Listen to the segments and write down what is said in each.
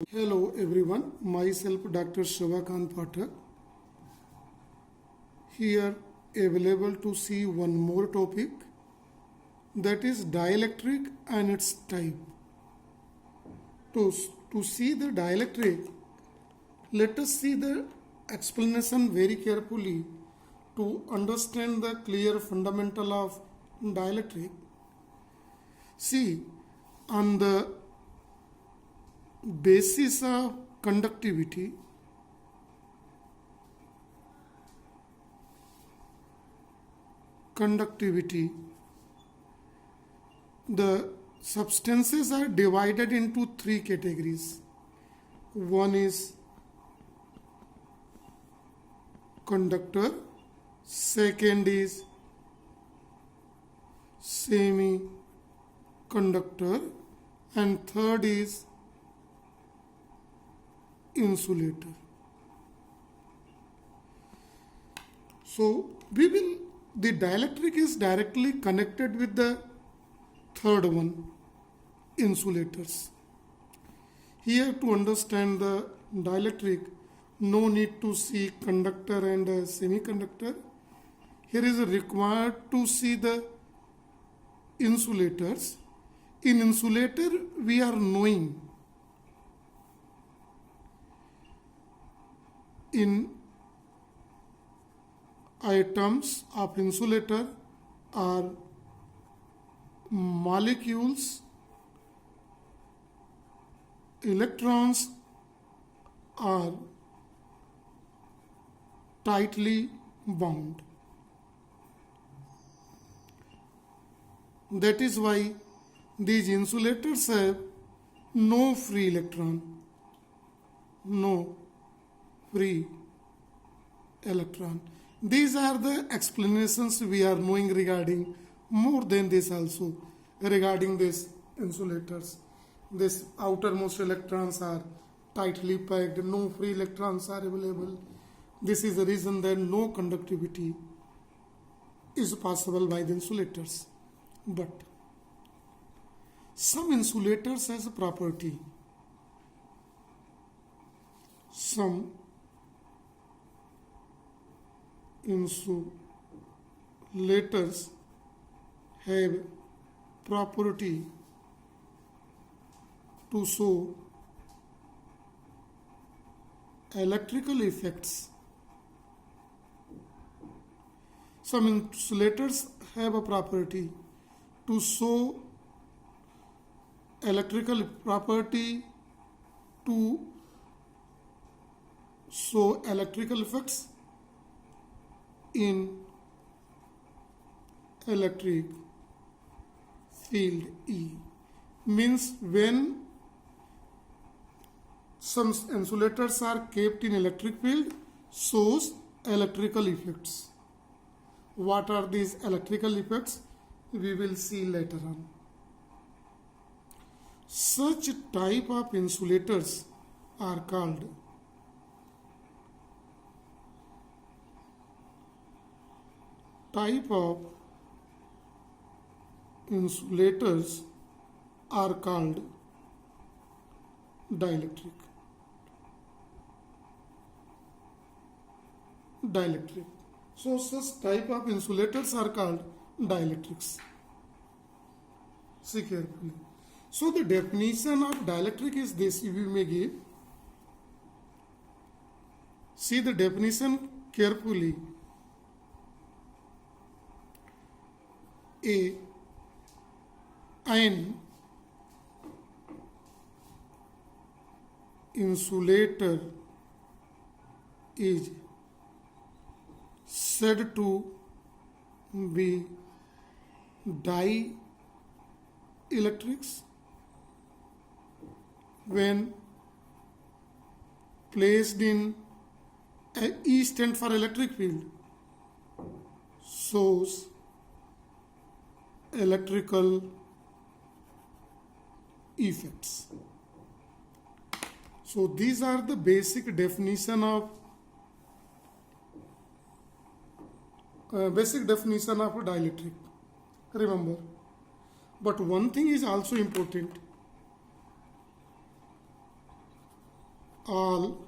Hello everyone, myself Dr. Shivakant Pathak here available to see one more topic, that is dielectric and its type. To see the dielectric, let us see the explanation very carefully to understand the clear fundamental of dielectric. See, on the basis of conductivity, the substances are divided into three categories. One is conductor, second is semiconductor, and third is insulator. So the dielectric is directly connected with the third one, insulators. Here, to understand the dielectric, no need to see conductor and semiconductor. Here is required to see the insulators. In insulator, we are knowing in atoms of insulator are molecules, electrons are tightly bound. That is why these insulators have no free electron. These are the explanations we are knowing regarding more than this also regarding these insulators. This outermost electrons are tightly packed, no free electrons are available. This is the reason that no conductivity is possible by the insulators. But some insulators has a property. Some insulators have property to show electrical effects. Some insulators have a property to show electrical property to show electrical effects in electric field E. Means when some insulators are kept in electric field, shows electrical effects. What are these electrical effects? We will see later on. Such type of insulators are called dielectric. So such type of insulators are called dielectrics. See carefully. So the definition of dielectric is this, we may give. See the definition carefully. An insulator is said to be dielectrics when placed in E stand for electric field, shows electrical effects. So these are the basic definition of dielectric. Remember, but one thing is also important. all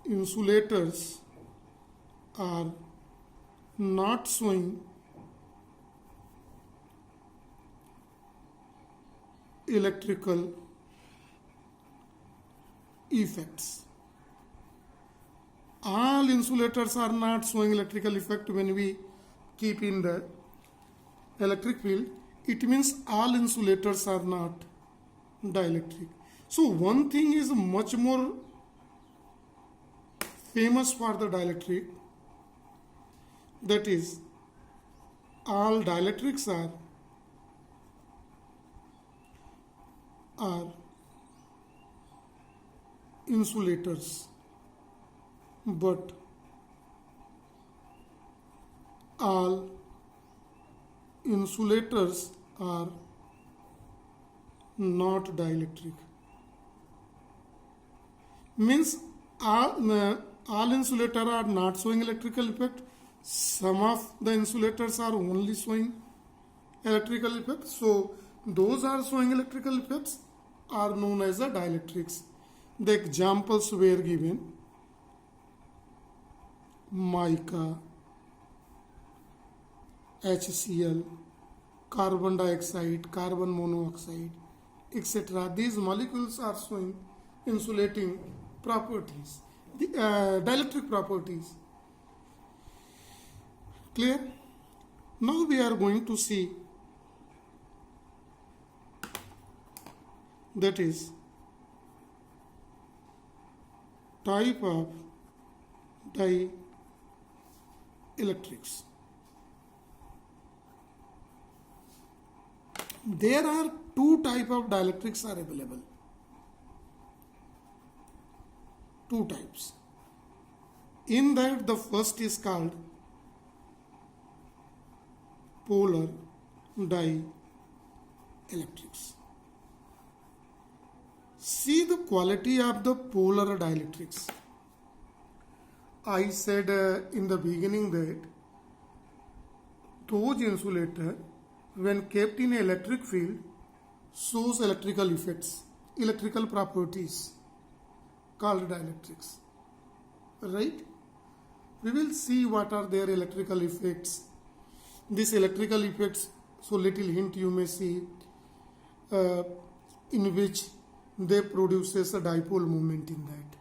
insulators are not showing electrical effects. All insulators are not showing electrical effect when we keep in the electric field. It means all insulators are not dielectric. So one thing is much more famous for the dielectric, that is all dielectrics are insulators, but all insulators are not dielectric. Means all insulators are not showing electrical effect. Some of the insulators are only showing electrical effects. So those are showing electrical effects are known as the dielectrics. The examples were given: mica, HCl, carbon dioxide, carbon monoxide, etc. These molecules are showing insulating properties, the dielectric properties. Clear? Now we are going to see, that is, type of dielectrics. There are two types of dielectrics are available. Two types. In that, the first is called polar dielectrics. See the quality of the polar dielectrics. I said in the beginning that those insulator, when kept in electric field, shows electrical effects, electrical properties, called dielectrics. Right? We will see what are their electrical effects. These electrical effects, so little hint you may see, in which they produces a dipole moment in that.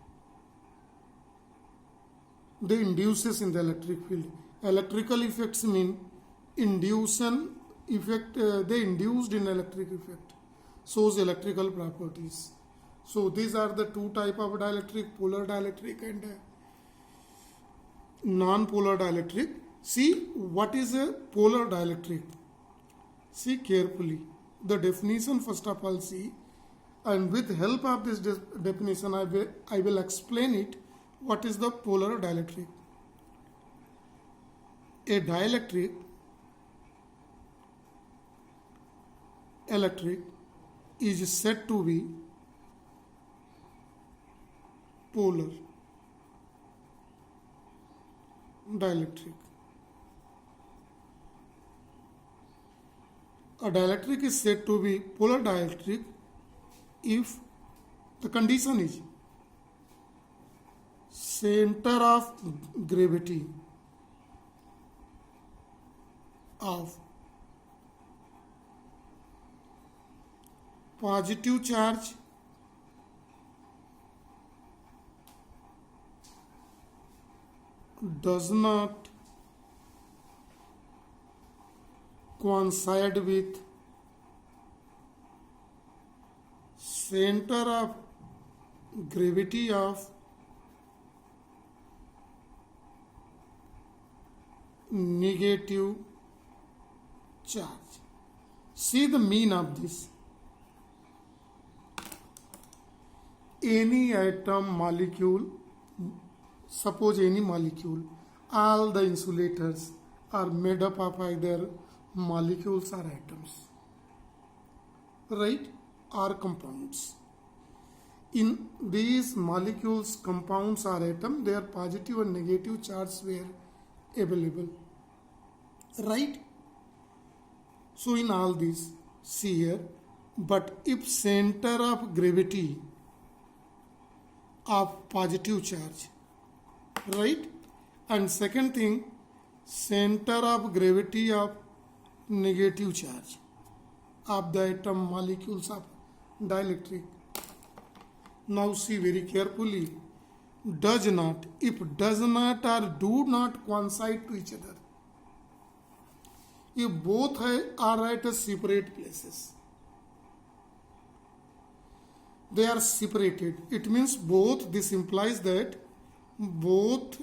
They induces in the electric field. Electrical effects mean induction effect. They induced in electric effect, shows electrical properties. So these are the two type of dielectric: polar dielectric and non-polar dielectric. See what is a polar dielectric. See carefully the definition. First of all, see, and with help of this definition, I will explain it. What is the polar dielectric? A dielectric electric is said to be polar dielectric. A dielectric is said to be polar dielectric if the condition is center of gravity of positive charge does not coincide with center of gravity of negative charge. See the mean of this. Any atom, molecule, suppose any molecule, all the insulators are made up of either molecules or atoms, right, or compounds. In these molecules, compounds or atoms, their positive and negative charges were available, right? So in all these, see here, but if center of gravity of positive charge, right? And second thing, center of gravity of negative charge of the atom molecules of dielectric. Now see very carefully, does not, if does not or do not coincide to each other, if both are at separate places, they are separated, it means both, this implies that both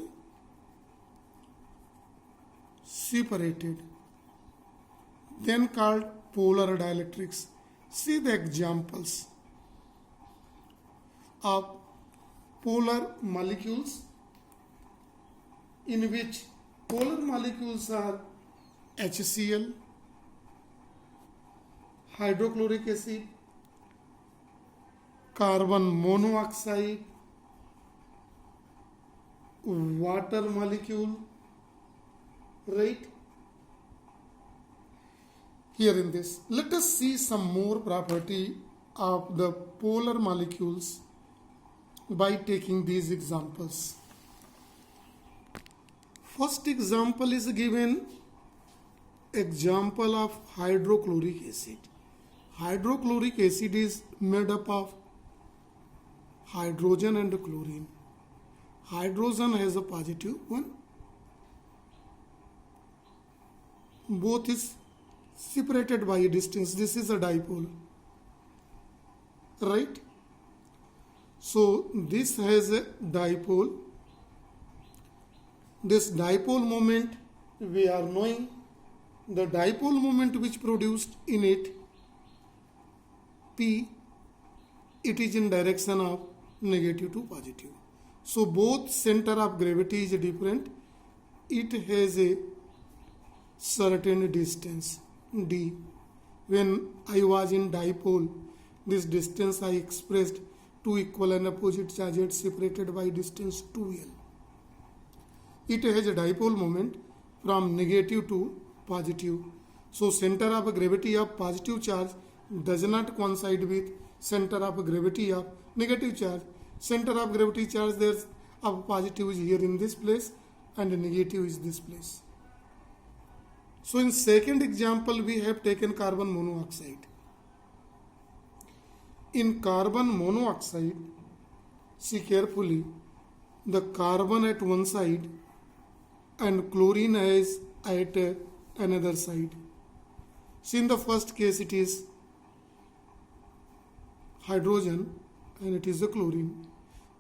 separated, then called polar dielectrics. See the examples of polar molecules, in which polar molecules are HCl, hydrochloric acid, carbon monoxide, water molecule, right? Here in this, let us see some more property of the polar molecules by taking these examples. First example is given, example of hydrochloric acid. Hydrochloric acid is made up of hydrogen and chlorine. Hydrogen has a positive one. Both is separated by a distance. This is a dipole, right? So this has a dipole. This dipole moment, we are knowing the dipole moment which produced in it, P, it is in direction of negative to positive. So both center of gravity is different. It has a certain distance, D. When I was in dipole, this distance I expressed two equal and opposite charges separated by distance 2L. It has a dipole moment from negative to positive. So center of gravity of positive charge does not coincide with center of gravity of negative charge. Center of gravity charge there of positive is here in this place and negative is this place. So in second example we have taken carbon monoxide. In carbon monoxide, see carefully, the carbon at one side and chlorine is at another side. See, in the first case it is hydrogen and it is the chlorine.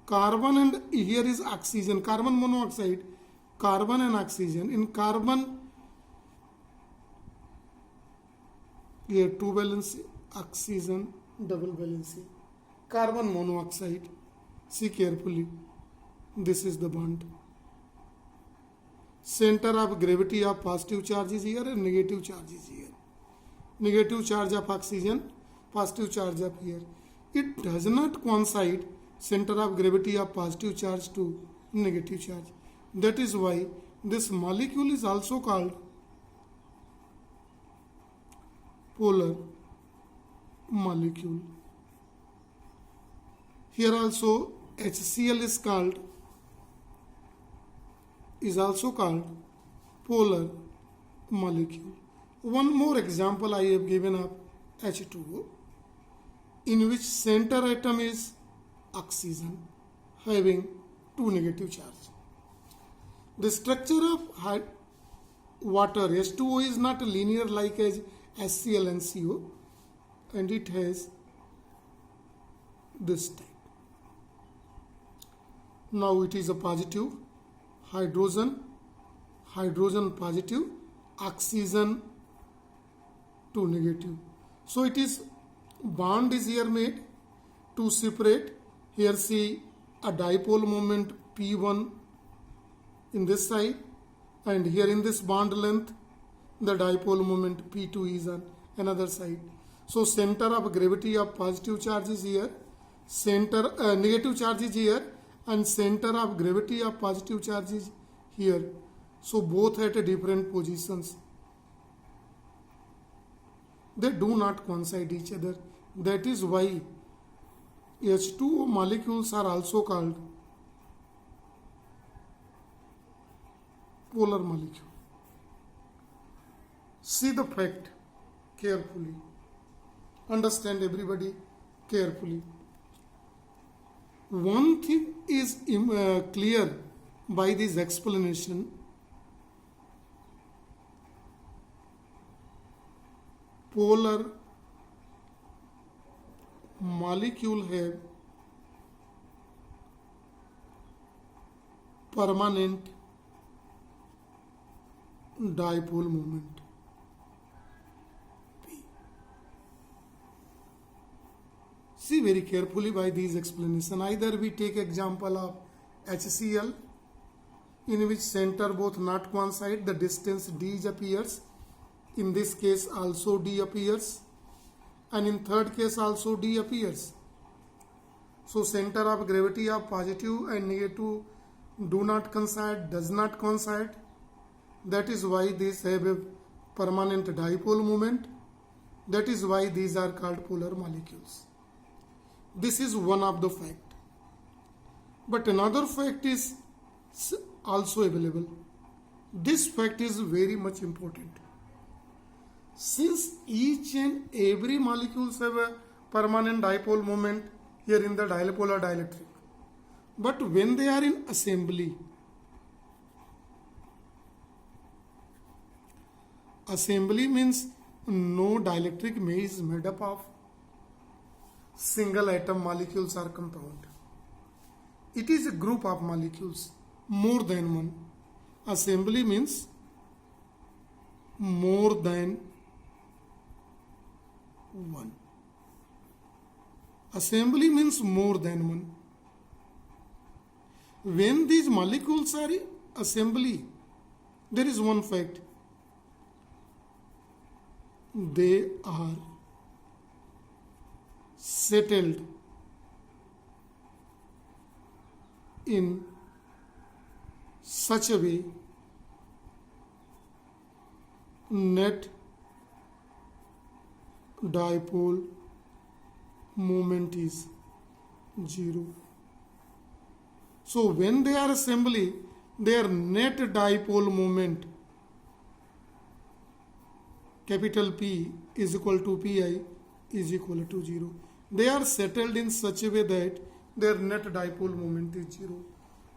Carbon and here is oxygen, carbon monoxide, carbon and oxygen. In carbon, here two valency, oxygen, double valency. Carbon monoxide, see carefully, this is the bond. Center of gravity of positive charge is here and negative charge is here. Negative charge of oxygen, positive charge of here. It does not coincide center of gravity of positive charge to negative charge. That is why this molecule is also called polar molecule. Here also HCl is also called polar molecule. One more example I have given of H2O, in which center atom is oxygen having two negative charge. The structure of water H2O is not linear like as HCl and CO, and it has this type. Now it is a positive, hydrogen positive, oxygen to negative. So it is bond is here made to separate. Here see a dipole moment P1 in this side, and here in this bond length the dipole moment P2 is on another side. So center of gravity of positive charge is here, negative charge is here, and center of gravity of positive charge is here. So both at different positions. They do not coincide each other. That is why H2O molecules are also called polar molecule. See the fact carefully. Understand everybody carefully. One thing is clear by this explanation. Polar molecule have permanent dipole moment. See very carefully by these explanation. Either we take example of HCl, in which center both not coincide, the distance d appears. In this case also d appears, and in third case also d appears. So center of gravity of positive and negative do not coincide, does not coincide. That is why these have a permanent dipole moment. That is why these are called polar molecules. This is one of the fact. But another fact is also available. This fact is very much important. Since each and every molecules have a permanent dipole moment here in the dipolar dielectric, but when they are in assembly means no dielectric is made up of single atom molecules or compound. It is a group of molecules, more than one. Assembly means more than one. Assembly means more than one. When these molecules are in assembly, there is one fact. They are settled in such a way net dipole moment is 0. So when they are assembly, their net dipole moment capital P is equal to Pi is equal to 0. They are settled in such a way that their net dipole moment is 0.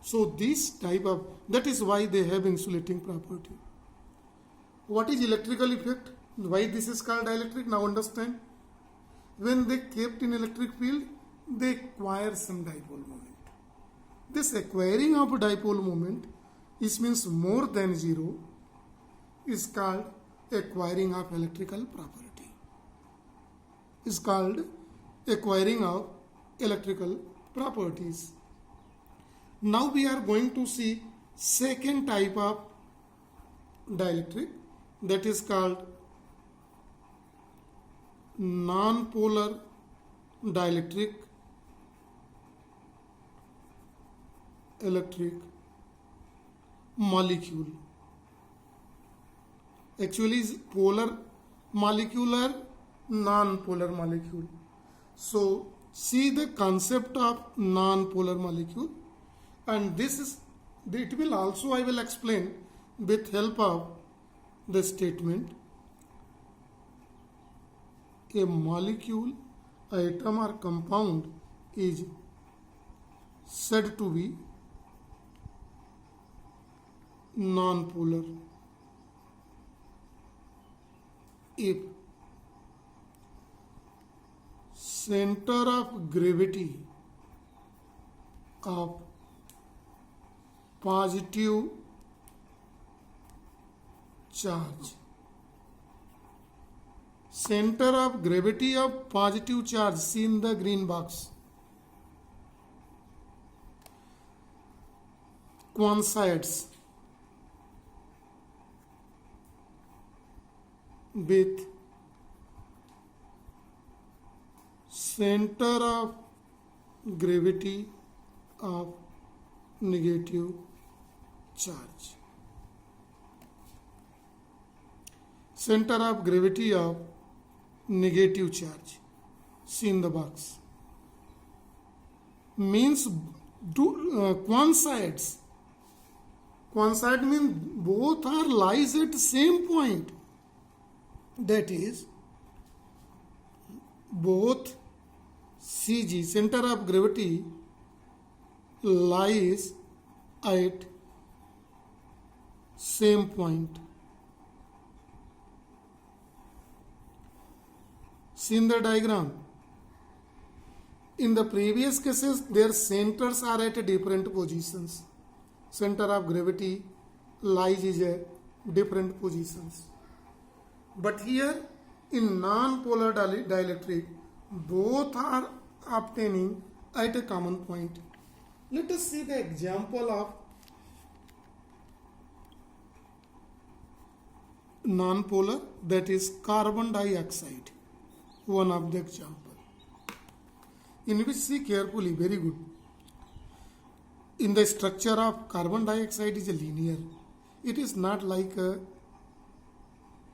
So this type of, that is why they have insulating property. What is electrical effect? Why this is called dielectric? Now understand. When they kept in electric field, they acquire some dipole moment. This acquiring of dipole moment, this means more than 0, is called acquiring of electrical property. Is called acquiring of electrical properties. Now we are going to see second type of dielectric, that is called non-polar dielectric electric molecule. Actually is polar molecular, non-polar molecule. So see the concept of non-polar molecule, and this is, it will also I will explain with help of the statement. A molecule, atom or compound is said to be non-polar if center of gravity of positive charge, center of gravity of positive charge, see in the green box, coincides with center of gravity of negative charge. Center of gravity of negative charge, see in the box. means coincides. Coincide means both are lies at same point. That is, both CG, center of gravity, lies at same point. See in the diagram. In the previous cases, their centers are at different positions. Center of gravity lies is at different positions. But here, in non-polar dielectric, both are obtaining at a common point. Let us see the example of non-polar, that is carbon dioxide, one of the example, in which see carefully, very good. In the structure of carbon dioxide is a linear. It is not like a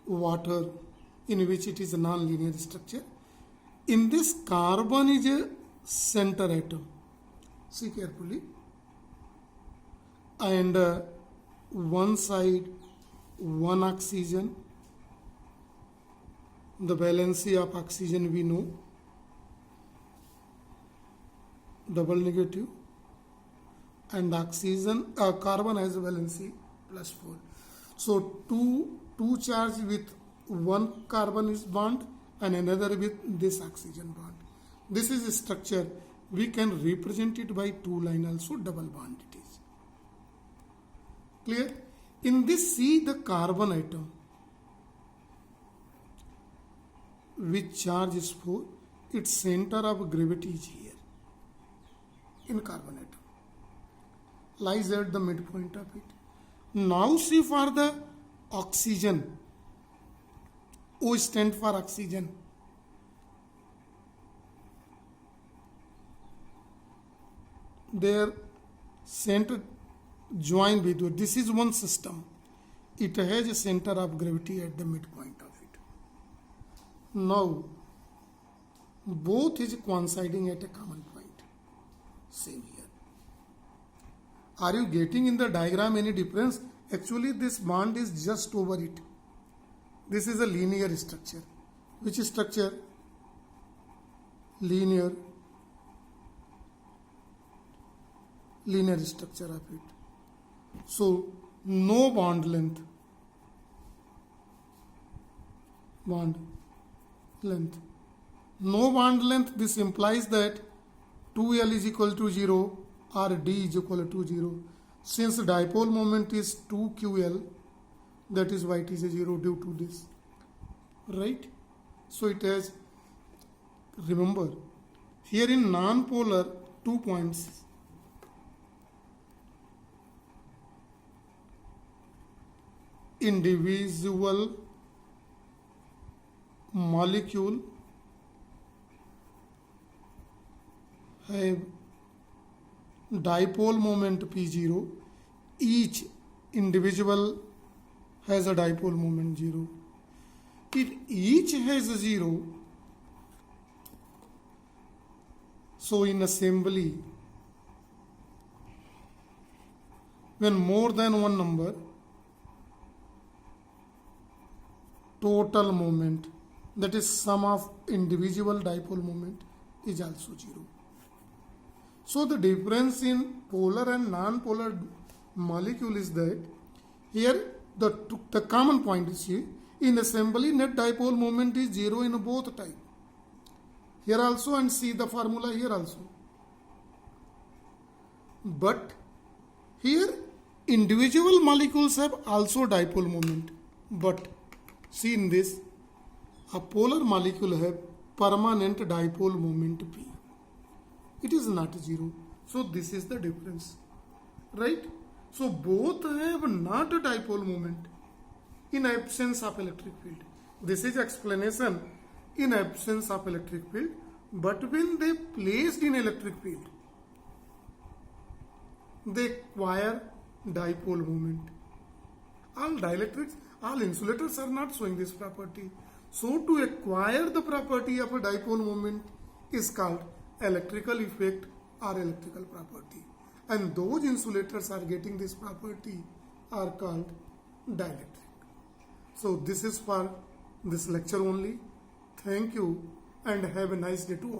water in which it is a non-linear structure. In this, carbon is a center atom. See carefully. And one side, one oxygen. The valency of oxygen we know. Double negative. And oxygen, carbon has a valency +4. So two charge with one carbon is bond and another with this oxygen bond. This is a structure. We can represent it by two line also, double bond it is. Clear? In this, see the carbon atom, which charge is 4, its center of gravity is here in carbon atom. Lies at the midpoint of it. Now see for the oxygen. O stand for oxygen. Their center join with it. This is one system. It has a center of gravity at the midpoint of it. Now, both is coinciding at a common point. Same here. Are you getting in the diagram any difference? Actually, this bond is just over it. This is a linear structure. Which structure? Linear structure of it. So, no bond length. No bond length. This implies that 2L is equal to 0 or D is equal to 0. Since dipole moment is 2QL, that is why it is a 0 due to this. Right? So it has, remember, here in non-polar, 2 points. Individual molecule have dipole moment P0. Each individual has a dipole moment 0. If each has a 0, so in assembly, when more than one number, total moment, that is sum of individual dipole moment, is also 0. So the difference in polar and non-polar molecule is that here the common point is here. In assembly, net dipole moment is 0 in both type. Here also, and see the formula here also. But here individual molecules have also dipole moment. But see in this, a polar molecule have permanent dipole moment P. It is not 0. So this is the difference. Right? So both have not a dipole moment in absence of electric field. This is explanation in absence of electric field. But when they placed in electric field, they acquire dipole moment. All dielectrics, all insulators are not showing this property. So to acquire the property of a dipole moment is called electrical effect are electrical property, and those insulators are getting this property are called dielectric. So this is for this lecture only. Thank you and have a nice day to all.